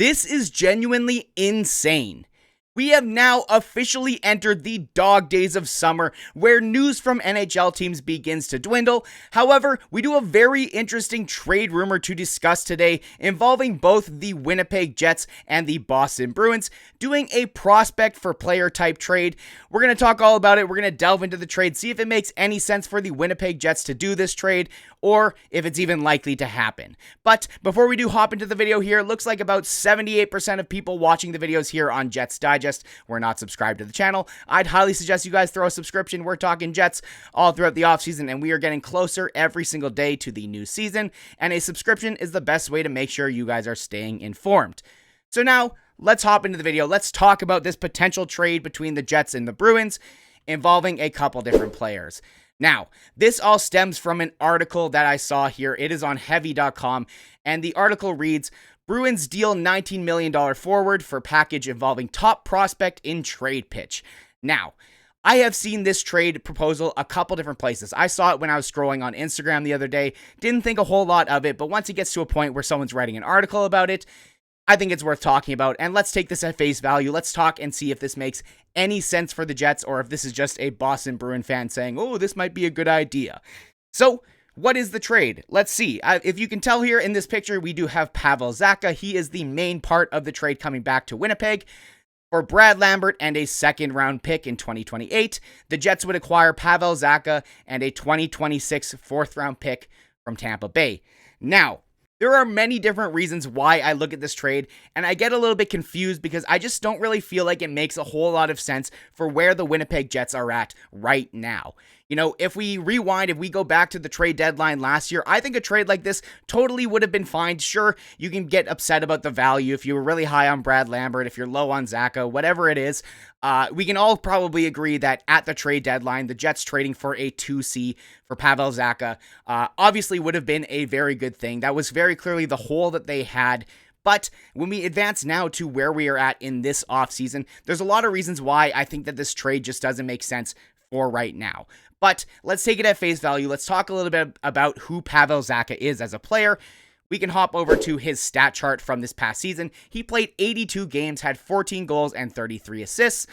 This is genuinely insane. We have now officially entered the dog days of summer, where news from NHL teams begins to dwindle. However, we do a very interesting trade rumor to discuss today involving both the Winnipeg Jets and the Boston Bruins, doing a prospect for player type trade. We're going to talk all about it. We're going to delve into the trade, see if it makes any sense for the Winnipeg Jets to do this trade, or if it's even likely to happen. But before we do hop into the video here, it looks like about 78% of people watching the videos here on Jets Digest were not subscribed to the channel. I'd highly suggest you guys throw a subscription. We're talking Jets all throughout the offseason, and we are getting closer every single day to the new season, and a subscription is the best way to make sure you guys are staying informed. So now, let's hop into the video. Let's talk about this potential trade between the Jets and the Bruins involving a couple different players. Now, this all stems from an article that I saw here. It is on heavy.com, and the article reads, Bruins deal $19 million forward for package involving top prospect in trade pitch. Now, I have seen this trade proposal a couple different places. I saw it when I was scrolling on Instagram the other day. Didn't think a whole lot of it, but once it gets to a point where someone's writing an article about it, I think it's worth talking about. And let's take this at face value. Let's talk and see if this makes any sense for the Jets, or if this is just a Boston Bruin fan saying, oh, this might be a good idea. So, what is the trade? Let's see. If you can tell here in this picture, we do have Pavel Zacha. He is the main part of the trade coming back to Winnipeg. For Brad Lambert and a second-round pick in 2028, the Jets would acquire Pavel Zacha and a 2026 fourth-round pick from Tampa Bay. Now, there are many different reasons why I look at this trade, and I get a little bit confused because I just don't really feel like it makes a whole lot of sense for where the Winnipeg Jets are at right now. You know, if we rewind, if we go back to the trade deadline last year, I think a trade like this totally would have been fine. Sure, you can get upset about the value if you were really high on Brad Lambert, if you're low on Zacha, whatever it is. We can all probably agree that at the trade deadline, the Jets trading for a 2C for Pavel Zacha obviously would have been a very good thing. That was very clearly the hole that they had. But when we advance now to where we are at in this offseason, there's a lot of reasons why I think that this trade just doesn't make sense for right now. But let's take it at face value. Let's talk a little bit about who Pavel Zacha is as a player. We can hop over to his stat chart from this past season. He played 82 games, had 14 goals and 33 assists.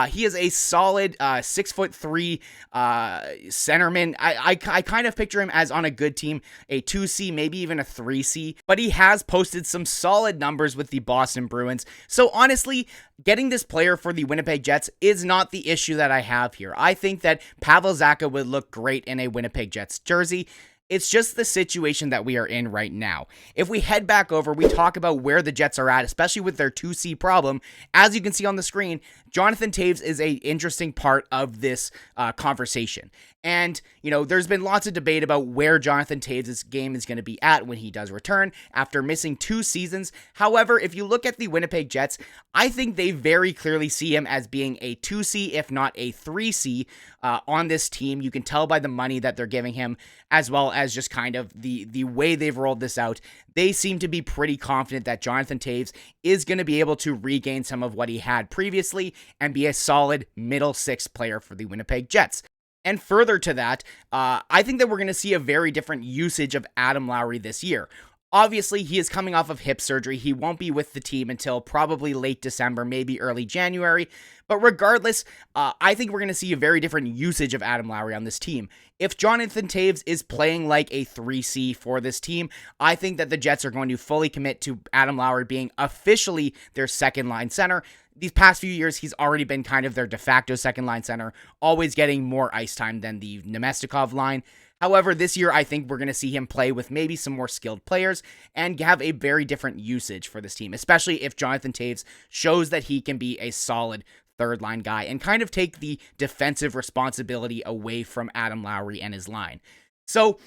He is a solid 6'3" centerman. I kind of picture him as on a good team, a 2C, maybe even a 3C. But he has posted some solid numbers with the Boston Bruins. So honestly, getting this player for the Winnipeg Jets is not the issue that I have here. I think that Pavel Zacha would look great in a Winnipeg Jets jersey. It's just the situation that we are in right now. If we head back over, we talk about where the Jets are at, especially with their 2C problem. As you can see on the screen, Jonathan Toews is an interesting part of this conversation. And, you know, there's been lots of debate about where Jonathan Toews' game is going to be at when he does return after missing 2 seasons. However, if you look at the Winnipeg Jets, I think they very clearly see him as being a 2C, if not a 3C on this team. You can tell by the money that they're giving him, as well as just kind of the way they've rolled this out. They seem to be pretty confident that Jonathan Toews is going to be able to regain some of what he had previously and be a solid middle 6 player for the Winnipeg Jets. And further to that, I think that we're going to see a very different usage of Adam Lowry this year. Obviously, he is coming off of hip surgery. He won't be with the team until probably late December, maybe early January. But regardless, I think we're going to see a very different usage of Adam Lowry on this team. If Jonathan Toews is playing like a 3C for this team, I think that the Jets are going to fully commit to Adam Lowry being officially their second-line center. These past few years, he's already been kind of their de facto second-line center, always getting more ice time than the Nemestikov line. However, this year, I think we're going to see him play with maybe some more skilled players and have a very different usage for this team, especially if Jonathan Toews shows that he can be a solid third-line guy and kind of take the defensive responsibility away from Adam Lowry and his line. So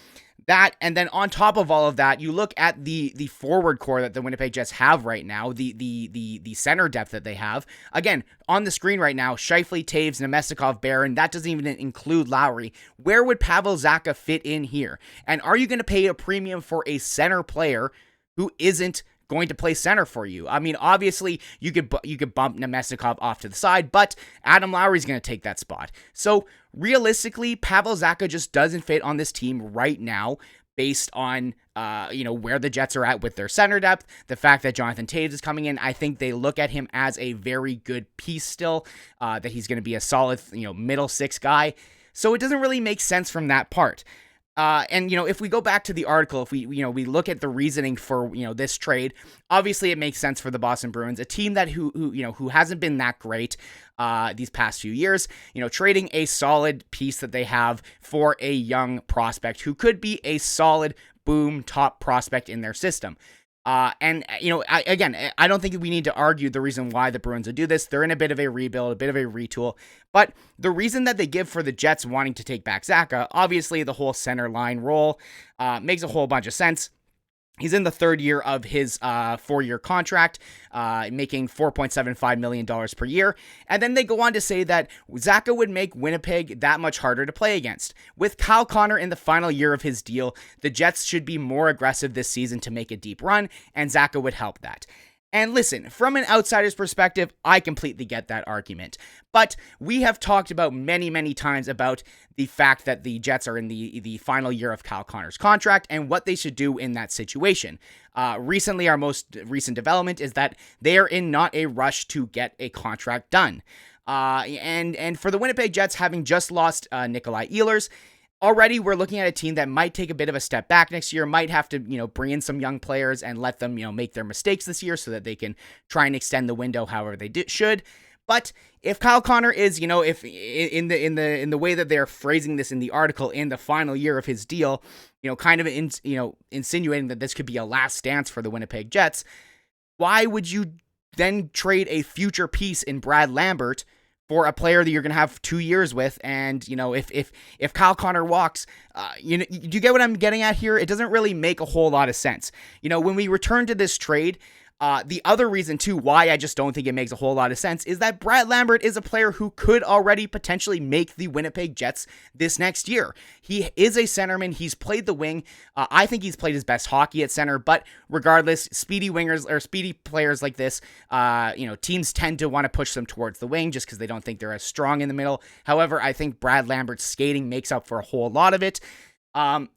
that, and then on top of all of that, you look at the forward core that the Winnipeg Jets have right now, the center depth that they have. Again, on the screen right now, Scheifele, Toews, Nemestikov, Barron, that doesn't even include Lowry. Where would Pavel Zacha fit in here? And are you going to pay a premium for a center player who isn't going to play center for you? I mean, obviously, you could bump Nemestikov off to the side, but Adam Lowry's going to take that spot. So realistically, Pavel Zacha just doesn't fit on this team right now, based on, where the Jets are at with their center depth, the fact that Jonathan Toews is coming in. I think they look at him as a very good piece still, that he's going to be a solid, middle six guy. So it doesn't really make sense from that part. And if we go back to the article, if we look at the reasoning for, this trade, obviously it makes sense for the Boston Bruins, a team that who hasn't been that great, these past few years, trading a solid piece that they have for a young prospect who could be a solid boom top prospect in their system. I don't think we need to argue the reason why the Bruins would do this. They're in a bit of a rebuild, a bit of a retool. But the reason that they give for the Jets wanting to take back Zacha, obviously the whole center line role makes a whole bunch of sense. He's in the third year of his 4-year contract, making $4.75 million per year. And then they go on to say that Zacha would make Winnipeg that much harder to play against. With Kyle Connor in the final year of his deal, the Jets should be more aggressive this season to make a deep run, and Zacha would help that. And listen, from an outsider's perspective, I completely get that argument. But we have talked about many, many times about the fact that the Jets are in the final year of Kyle Connor's contract and what they should do in that situation. Recently, our most recent development is that they are in not a rush to get a contract done. And for the Winnipeg Jets, having just lost Nikolai Ehlers, already, we're looking at a team that might take a bit of a step back next year, might have to, bring in some young players and let them, make their mistakes this year so that they can try and extend the window however they should. But if Kyle Connor is, if in the way that they're phrasing this in the article, in the final year of his deal, kind of insinuating that this could be a last dance for the Winnipeg Jets, why would you then trade a future piece in Brad Lambert for a player that you're going to have 2 years with? And, if Kyle Connor walks, do you get what I'm getting at here? It doesn't really make a whole lot of sense. When we return to this trade, the other reason, too, why I just don't think it makes a whole lot of sense is that Brad Lambert is a player who could already potentially make the Winnipeg Jets this next year. He is a centerman. He's played the wing. I think he's played his best hockey at center, but regardless, speedy wingers or speedy players like this, teams tend to want to push them towards the wing just because they don't think they're as strong in the middle. However, I think Brad Lambert's skating makes up for a whole lot of it.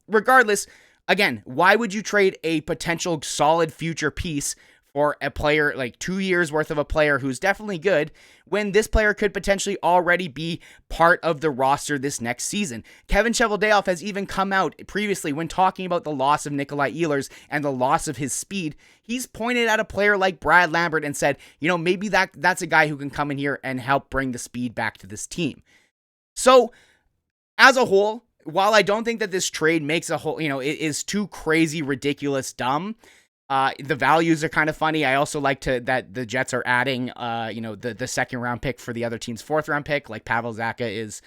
Regardless, again, why would you trade a potential solid future piece for a player, like 2 years worth of a player who's definitely good, when this player could potentially already be part of the roster this next season? Kevin Cheveldayoff has even come out previously when talking about the loss of Nikolai Ehlers and the loss of his speed. He's pointed at a player like Brad Lambert and said, maybe that's a guy who can come in here and help bring the speed back to this team. So, as a whole, while I don't think that this trade makes a whole, is too crazy, ridiculous, dumb, the values are kind of funny. I also like that the Jets are adding, the second round pick for the other team's fourth round pick, like Pavel Zacha is,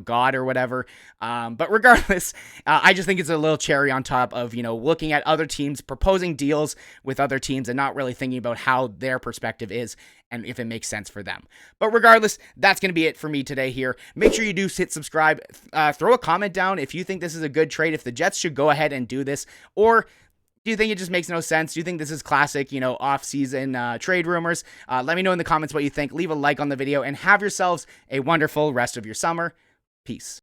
God or whatever. But regardless, I just think it's a little cherry on top of, looking at other teams, proposing deals with other teams and not really thinking about how their perspective is and if it makes sense for them. But regardless, that's going to be it for me today here. Make sure you do hit subscribe, throw a comment down if you think this is a good trade, if the Jets should go ahead and do this, or do you think it just makes no sense? Do you think this is classic, off-season trade rumors? Let me know in the comments what you think. Leave a like on the video and have yourselves a wonderful rest of your summer. Peace.